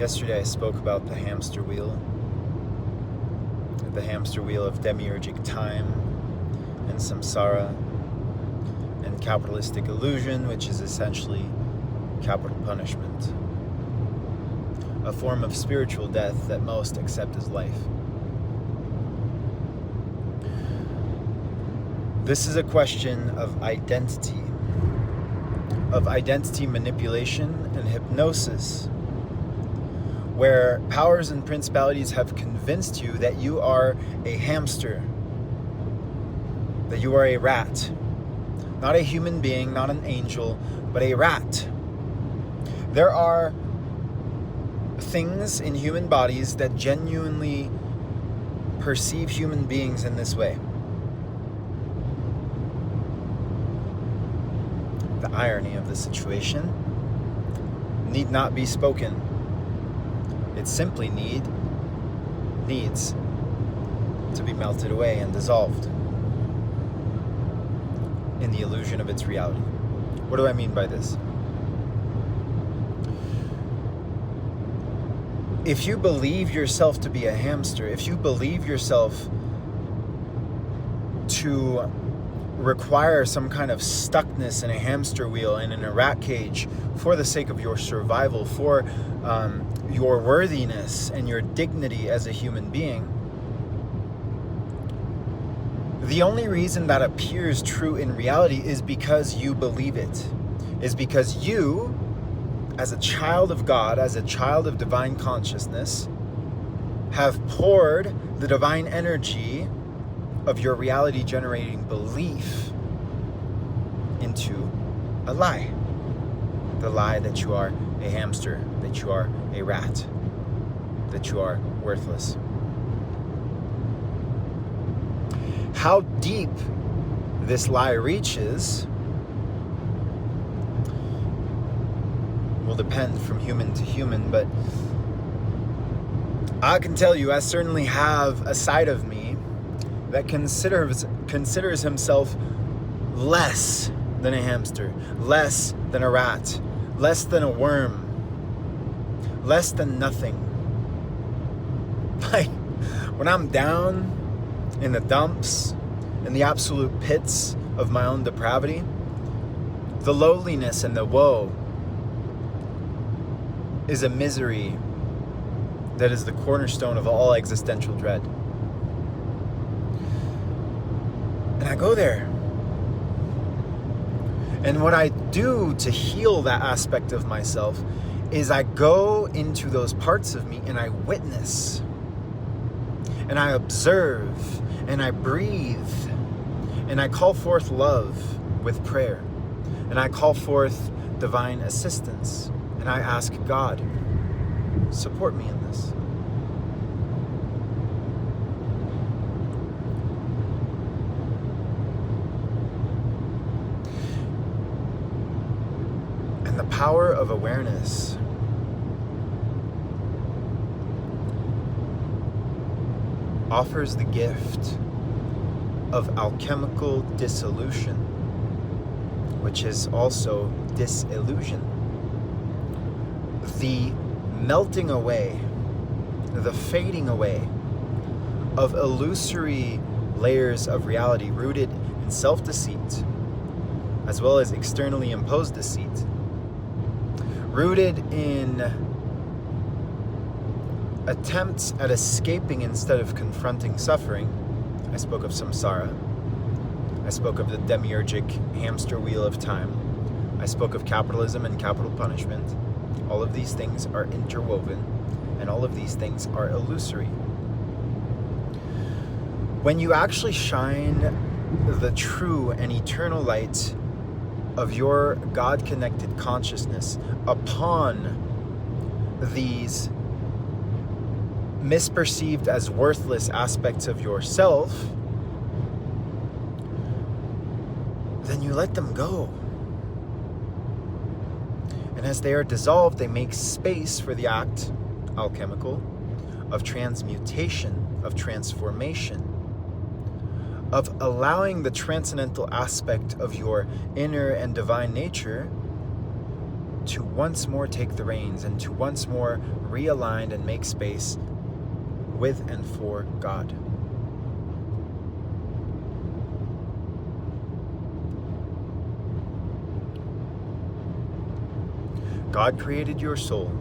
Yesterday I spoke about the hamster wheel of demiurgic time and samsara and capitalistic illusion, which is essentially capital punishment, a form of spiritual death that most accept as life. This is a question of identity manipulation and hypnosis, where powers and principalities have convinced you that you are a hamster, that you are a rat, not a human being, not an angel, but a rat. There are things in human bodies that genuinely perceive human beings in this way. The irony of the situation need not be spoken. It simply needs to be melted away and dissolved in the illusion of its reality. What do I mean by this? If you believe yourself to be a hamster, if you believe yourself to require some kind of stuckness in a hamster wheel and in a rat cage for the sake of your survival, for your worthiness and your dignity as a human being, the only reason that appears true in reality is because you believe it, is because you, as a child of God, as a child of divine consciousness, have poured the divine energy of your reality generating belief into a lie. The lie that you are a hamster, that you are a rat, that you are worthless. How deep this lie reaches will depend from human to human, but I can tell you, I certainly have a side of me that considers himself less than a hamster, less than a rat, less than a worm, less than nothing. Like, when I'm down in the dumps, in the absolute pits of my own depravity, the lowliness and the woe is a misery that is the cornerstone of all existential dread. And I go there. And what I do to heal that aspect of myself is I go into those parts of me and I witness. And I observe. And I breathe. And I call forth love with prayer. And I call forth divine assistance. And I ask God, support me in this. And the power of awareness offers the gift of alchemical dissolution, which is also disillusion. The melting away, the fading away of illusory layers of reality rooted in self-deceit, as well as externally imposed deceit, rooted in attempts at escaping instead of confronting suffering. I spoke of samsara. I spoke of the demiurgic hamster wheel of time. I spoke of capitalism and capital punishment. All of these things are interwoven, and all of these things are illusory. When you actually shine the true and eternal light of your God-connected consciousness upon these misperceived as worthless aspects of yourself, then you let them go. And as they are dissolved, they make space for the act, alchemical, of transmutation, of transformation, of allowing the transcendental aspect of your inner and divine nature to once more take the reins and to once more realign and make space with and for God. God created your soul.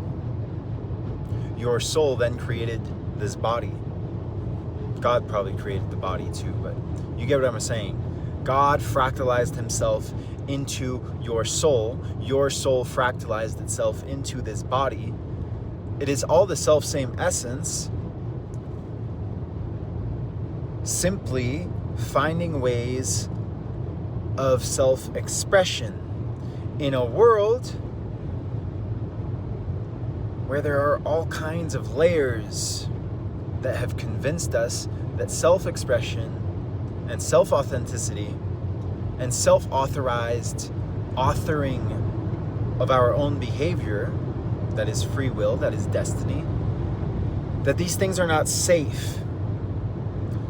Your soul then created this body. God probably created the body too, but you get what I'm saying. God fractalized himself into your soul. Your soul fractalized itself into this body. It is all the self-same essence, simply finding ways of self-expression in a world where there are all kinds of layers that have convinced us that self-expression and self-authenticity and self-authorized authoring of our own behavior, that is free will, that is destiny, that these things are not safe.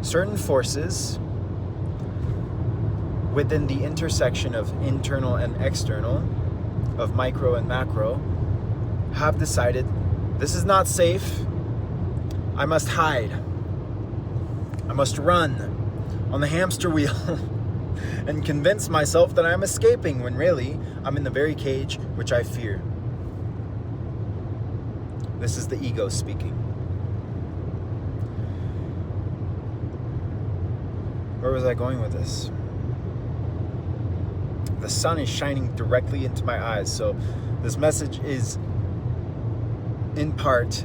Certain forces within the intersection of internal and external, of micro and macro, have decided this is not safe. I must hide. I must run on the hamster wheel and convince myself that I'm escaping when really I'm in the very cage which I fear. This is the ego speaking. Where was I going with this? The sun is shining directly into my eyes, so this message is in part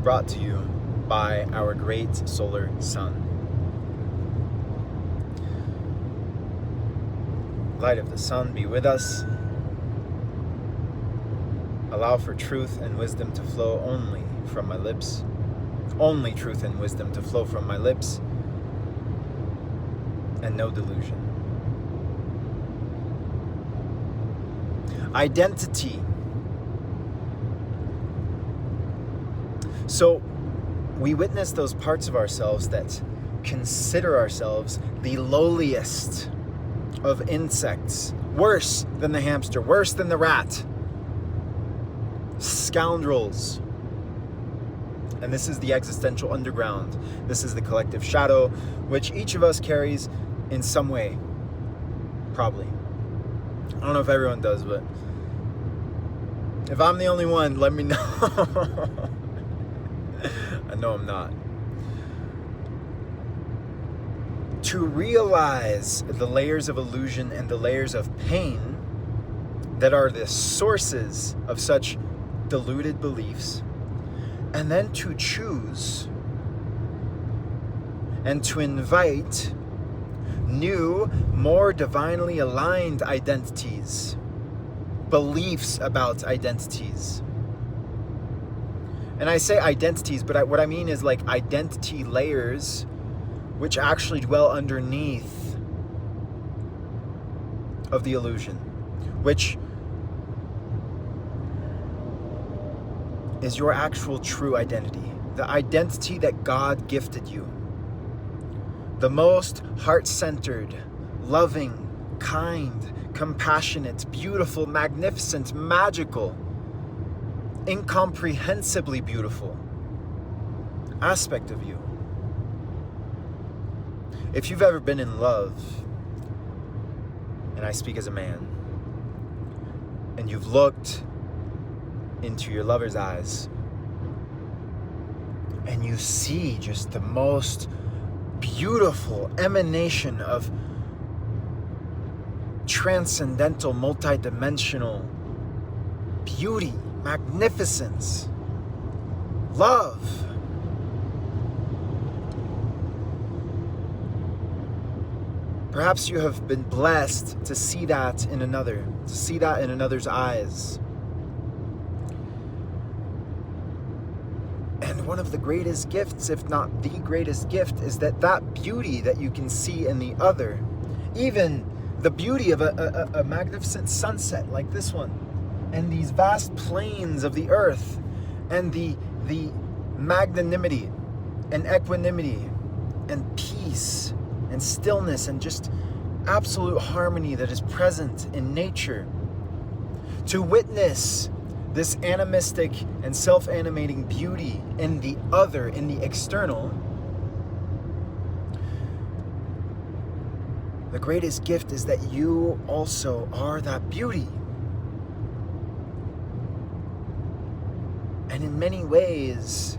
brought to you by our great solar sun. Light of the sun be with us. Allow for truth and wisdom to flow only from my lips. Only truth and wisdom to flow from my lips. And no delusion. Identity. So we witness those parts of ourselves that consider ourselves the lowliest of insects, worse than the hamster, worse than the rat, scoundrels. And this is the existential underground. This is the collective shadow, which each of us carries in some way, probably. I don't know if everyone does, but if I'm the only one, let me know. I know I'm not. To realize the layers of illusion and the layers of pain that are the sources of such deluded beliefs, and then to choose and to invite new, more divinely aligned identities, beliefs about identities. And I say identities, but what I mean is like identity layers which actually dwell underneath of the illusion, which is your actual true identity, the identity that God gifted you, the most heart-centered, loving, kind, compassionate, beautiful, magnificent, magical, incomprehensibly beautiful aspect of you. If you've ever been in love, and I speak as a man, and you've looked into your lover's eyes, and you see just the most beautiful emanation of transcendental, multidimensional beauty, magnificence, love. Perhaps you have been blessed to see that in another, to see that in another's eyes. And one of the greatest gifts, if not the greatest gift, is that beauty that you can see in the other, even the beauty of a magnificent sunset like this one, and these vast plains of the earth, and the magnanimity and equanimity and peace and stillness and just absolute harmony that is present in nature. to witness this animistic and self-animating beauty in the other, in the external, the greatest gift is that you also are that beauty. And in many ways,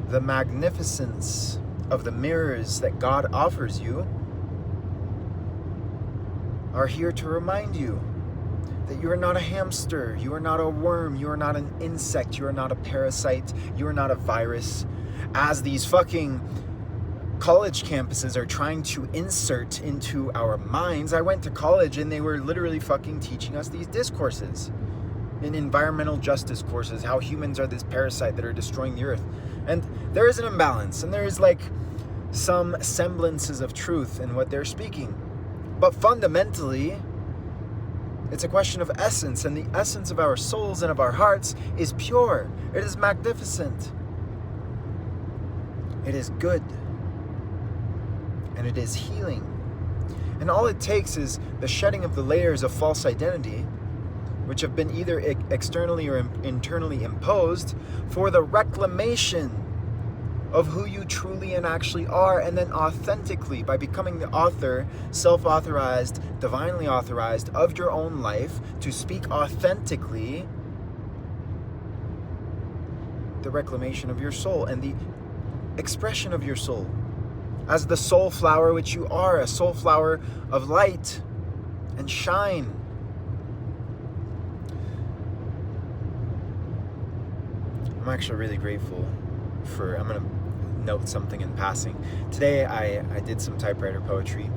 the magnificence of the mirrors that God offers you are here to remind you that you are not a hamster, you are not a worm, you are not an insect, you are not a parasite, you are not a virus. As these fucking college campuses are trying to insert into our minds. I went to college and they were literally fucking teaching us these discourses. In environmental justice courses, how humans are this parasite that are destroying the earth. And there is an imbalance, and there is like some semblances of truth in what they're speaking. But fundamentally, it's a question of essence, and the essence of our souls and of our hearts is pure. It is magnificent. It is good. And it is healing. And all it takes is the shedding of the layers of false identity, which have been either externally or internally imposed, for the reclamation of who you truly and actually are, and then authentically, by becoming the author, self-authorized, divinely authorized of your own life, to speak authentically the reclamation of your soul and the expression of your soul as the soul flower which you are, a soul flower of light and shine. I'm actually really grateful for, I'm going to note something in passing. Today I did some typewriter poetry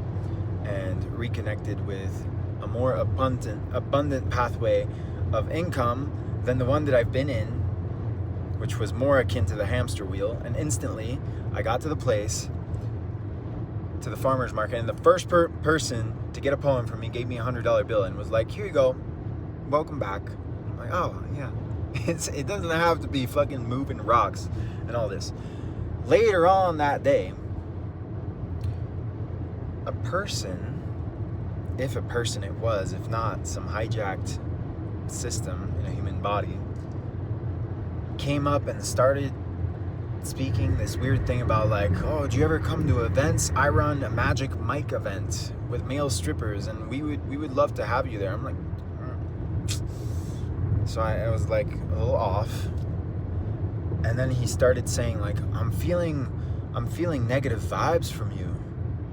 and reconnected with a more abundant pathway of income than the one that I've been in, which was more akin to the hamster wheel. And instantly I got to the place, to the farmer's market, and the first person to get a poem from me gave me $100 bill and was like, here you go, welcome back. I'm like, oh yeah. It doesn't have to be fucking moving rocks and all this. Later on that day, a person, if a person it was, if not some hijacked system in a human body, came up and started speaking this weird thing about like, oh, do you ever come to events? I run a Magic Mike event with male strippers and we would love to have you there. I'm like, So I was like a little off. And then he started saying like, I'm feeling negative vibes from you.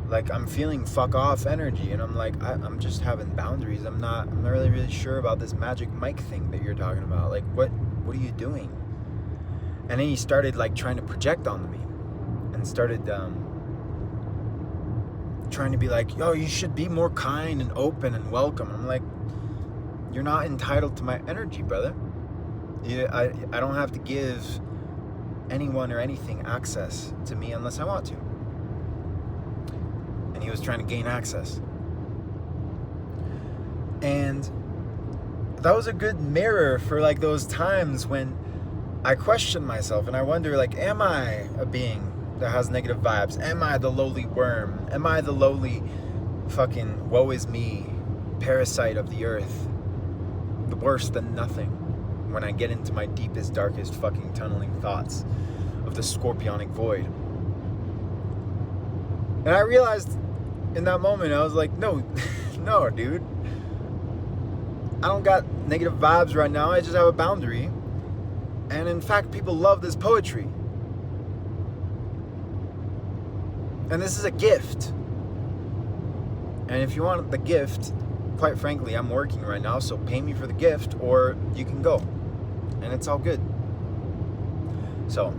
Like I'm feeling fuck off energy. And I'm like, I'm just having boundaries. I'm not really sure about this Magic Mike thing that you're talking about. Like what are you doing? And then he started like trying to project onto me and started trying to be like, yo, you should be more kind and open and welcome. I'm like, you're not entitled to my energy, brother. I don't have to give anyone or anything access to me unless I want to. And he was trying to gain access. And that was a good mirror for like those times when I question myself and I wonder like, am I a being that has negative vibes? Am I the lowly worm? Am I the lowly fucking woe is me parasite of the earth? The worse than nothing when I get into my deepest, darkest fucking tunneling thoughts of the scorpionic void. And I realized in that moment, I was like, no, no, dude. I don't got negative vibes right now. I just have a boundary. And in fact, people love this poetry. And this is a gift. And if you want the gift, quite frankly, I'm working right now, so pay me for the gift or you can go. And it's all good. So,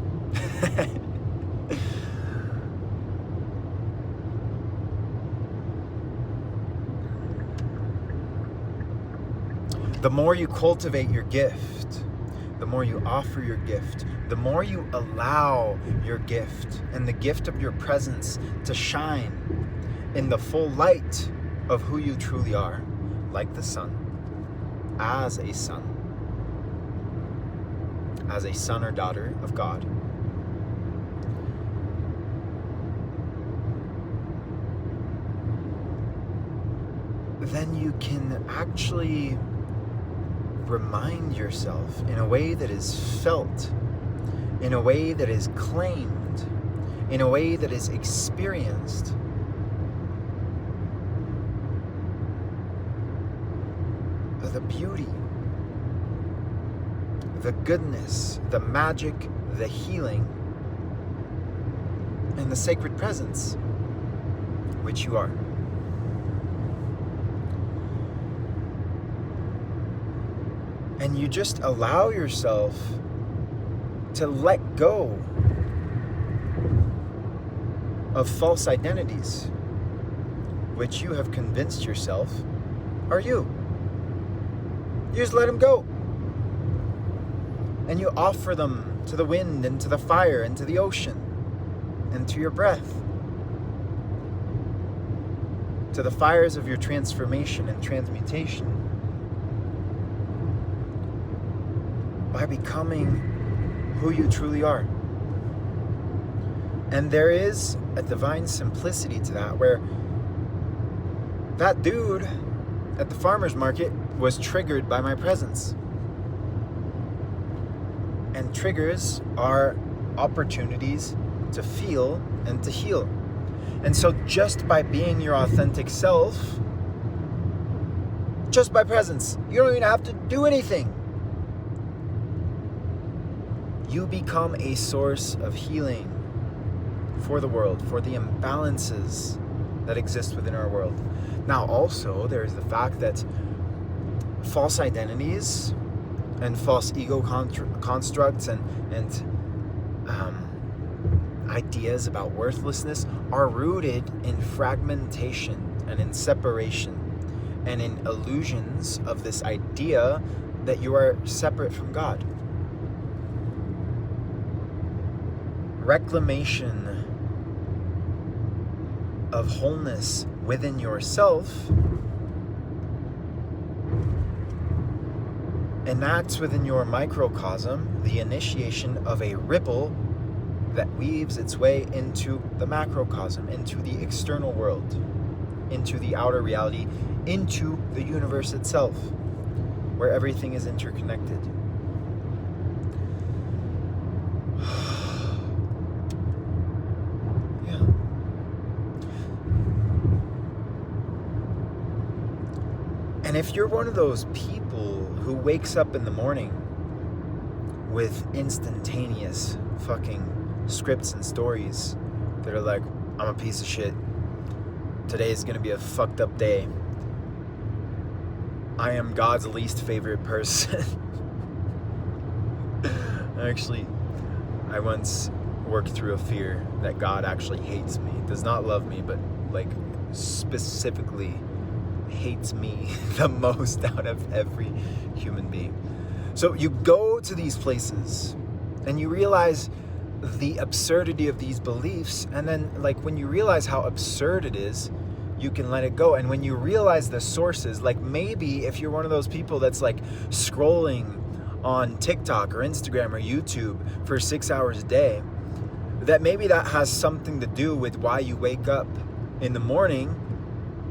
the more you cultivate your gift, the more you offer your gift, the more you allow your gift and the gift of your presence to shine in the full light of who you truly are, like the sun, as a son or daughter of God. Then you can actually remind yourself in a way that is felt, in a way that is claimed, in a way that is experienced, of the beauty, the goodness, the magic, the healing, and the sacred presence which you are. And you just allow yourself to let go of false identities, which you have convinced yourself are you. You just let them go. And you offer them to the wind and to the fire and to the ocean and to your breath, to the fires of your transformation and transmutation, by becoming who you truly are. And there is a divine simplicity to that, where that dude at the farmer's market was triggered by my presence. And triggers are opportunities to feel and to heal. And so just by being your authentic self, just by presence, you don't even have to do anything. You become a source of healing for the world, for the imbalances that exist within our world. Now also, there's the fact that false identities and false ego constructs and ideas about worthlessness are rooted in fragmentation and in separation and in illusions of this idea that you are separate from God. Reclamation of wholeness within yourself enacts within your microcosm the initiation of a ripple that weaves its way into the macrocosm, into the external world, into the outer reality, into the universe itself, where everything is interconnected. And if you're one of those people who wakes up in the morning with instantaneous fucking scripts and stories that are like, I'm a piece of shit, today is gonna be a fucked up day, I am God's least favorite person. Actually, I once worked through a fear that God actually hates me, does not love me, but like specifically hates me the most out of every human being. So you go to these places and you realize the absurdity of these beliefs, and then like when you realize how absurd it is, you can let it go. And when you realize the sources, like maybe if you're one of those people that's like scrolling on TikTok or Instagram or YouTube for 6 hours a day, that maybe that has something to do with why you wake up in the morning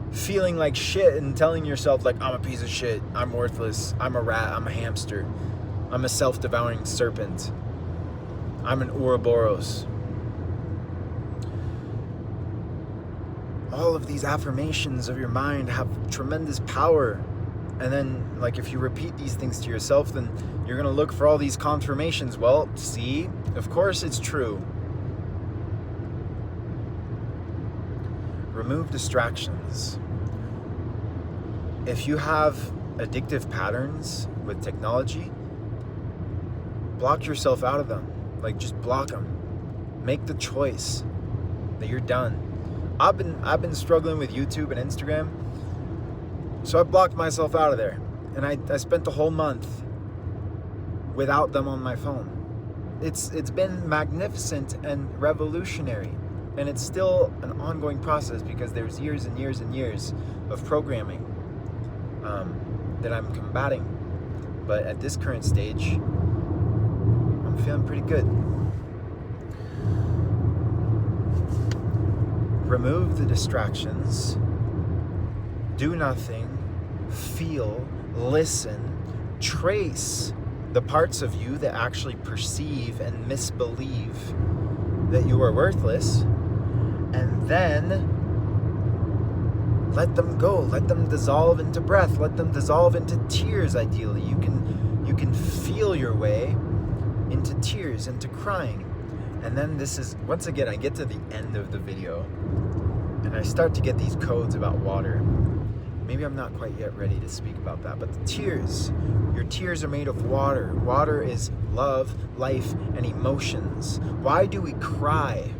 feeling like shit and telling yourself like, I'm a piece of shit, I'm worthless, I'm a rat, I'm a hamster, I'm a self-devouring serpent, I'm an Ouroboros. All of these affirmations of your mind have tremendous power. And then like if you repeat these things to yourself, then you're gonna look for all these confirmations. Well, see, of course it's true. Remove distractions. If you have addictive patterns with technology, block yourself out of them. Like just block them. Make the choice that you're done. I've been struggling with YouTube and Instagram, so I blocked myself out of there. And I spent the whole month without them on my phone. It's been magnificent and revolutionary. And it's still an ongoing process because there's years and years and years of programming that I'm combating. But at this current stage, I'm feeling pretty good. Remove the distractions. Do nothing. Feel. Listen. trace the parts of you that actually perceive and misbelieve that you are worthless, and then let them go. Let them dissolve into breath. Let them dissolve into tears, ideally. You can feel your way into tears, into crying. And then this is, once again, I get to the end of the video, and I start to get these codes about water. Maybe I'm not quite yet ready to speak about that, but the tears, your tears are made of water. Water is love, life, and emotions. Why do we cry?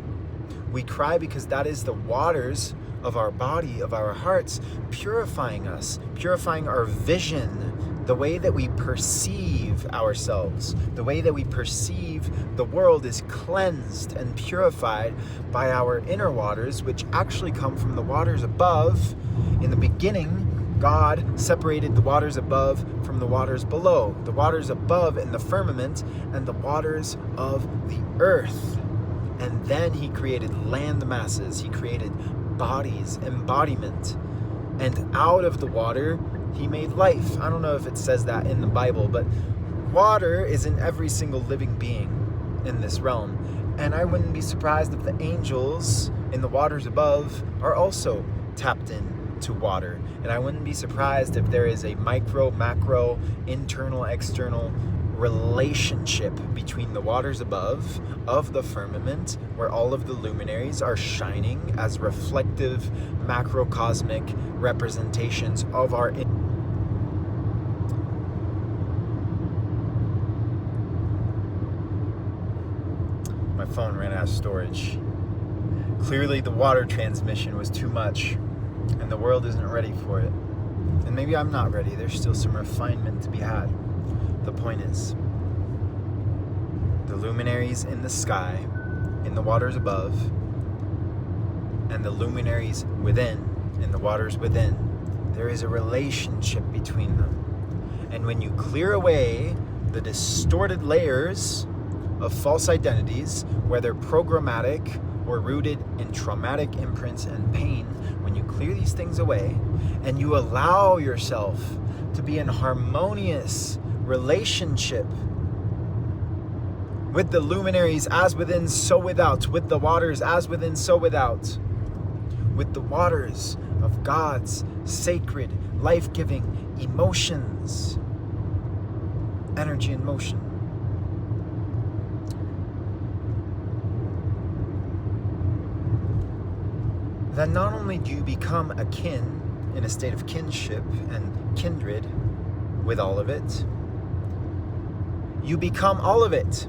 We cry because that is the waters of our body, of our hearts, purifying us, purifying our vision, the way that we perceive ourselves, the way that we perceive the world is cleansed and purified by our inner waters, which actually come from the waters above. In the beginning, God separated the waters above from the waters below, the waters above in the firmament and the waters of the earth. And then he created land masses, he created bodies, embodiment. And out of the water, he made life. I don't know if it says that in the Bible, but water is in every single living being in this realm. And I wouldn't be surprised if the angels in the waters above are also tapped in to water. And I wouldn't be surprised if there is a micro, macro, internal, external relationship between the waters above of the firmament, where all of the luminaries are shining as reflective macrocosmic representations of our My phone ran out of storage. Clearly the water transmission was too much, and the world isn't ready for it. And maybe I'm not ready. There's still some refinement to be had. The point is, the luminaries in the sky, in the waters above, and the luminaries within, in the waters within, there is a relationship between them. And when you clear away the distorted layers of false identities, whether programmatic or rooted in traumatic imprints and pain, when you clear these things away and you allow yourself to be in harmonious relationship with the luminaries as within, so without, with the waters as within, so without, with the waters of God's sacred, life-giving emotions, energy and motion, then not only do you become akin, in a state of kinship and kindred with all of it, you become all of it.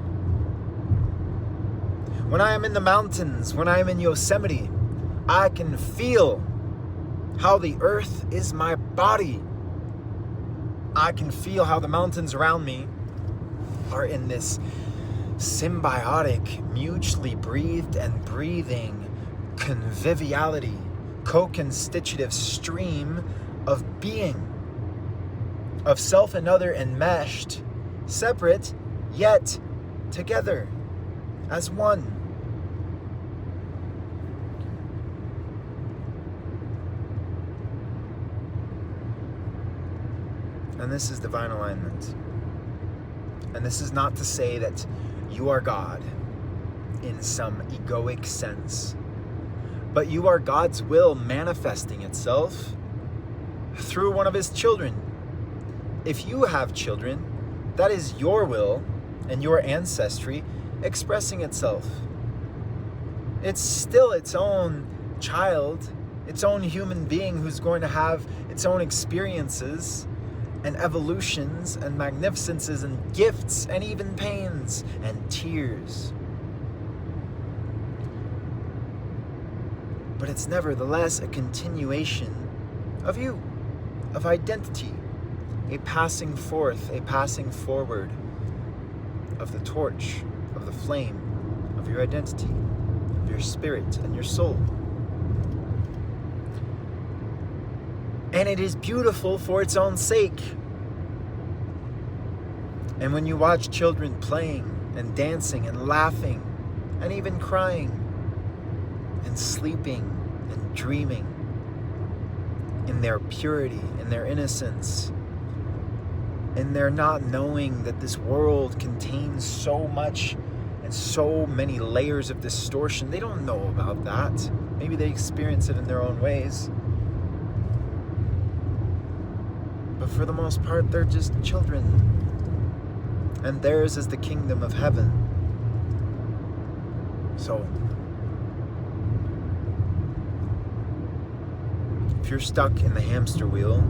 When I am in the mountains, when I am in Yosemite, I can feel how the earth is my body. I can feel how the mountains around me are in this symbiotic, mutually breathed and breathing conviviality, co-constitutive stream of being, of self and other enmeshed, separate, yet together as one. And this is divine alignment. And this is not to say that you are God in some egoic sense, but you are God's will manifesting itself through one of his children. If you have children, that is your will and your ancestry expressing itself. It's still its own child, its own human being who's going to have its own experiences and evolutions and magnificences and gifts and even pains and tears. But it's nevertheless a continuation of you, of identity, a passing forth, a passing forward of the torch, of the flame, of your identity, of your spirit and your soul. And it is beautiful for its own sake. And when you watch children playing and dancing and laughing and even crying and sleeping and dreaming in their purity, in their innocence, in their not knowing that this world contains so much and so many layers of distortion. They don't know about that. Maybe they experience it in their own ways. But for the most part, they're just children. And theirs is the kingdom of heaven. So, if you're stuck in the hamster wheel,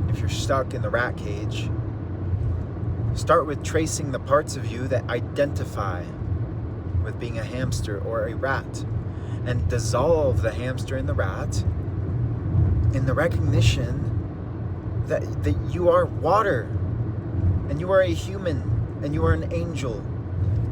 if you're stuck in the rat cage, start with tracing the parts of you that identify with being a hamster or a rat, and dissolve the hamster and the rat in the recognition that you are water, and you are a human, and you are an angel,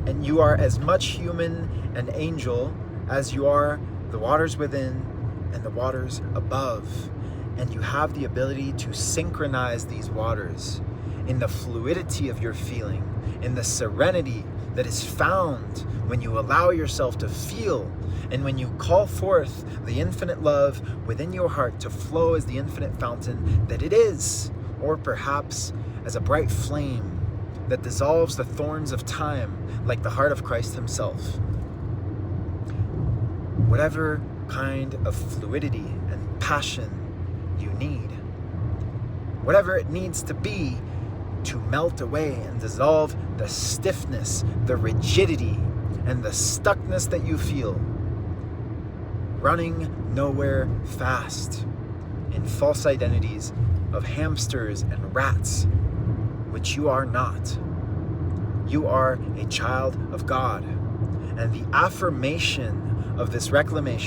and you are as much human and angel as you are the waters within and the waters above. And you have the ability to synchronize these waters in the fluidity of your feeling, in the serenity that is found when you allow yourself to feel, and when you call forth the infinite love within your heart to flow as the infinite fountain that it is, or perhaps as a bright flame that dissolves the thorns of time like the heart of Christ himself. Whatever kind of fluidity and passion you need, whatever it needs to be to melt away and dissolve the stiffness, the rigidity, and the stuckness that you feel, running nowhere fast in false identities of hamsters and rats, which you are not. You are a child of God, and the affirmation of this reclamation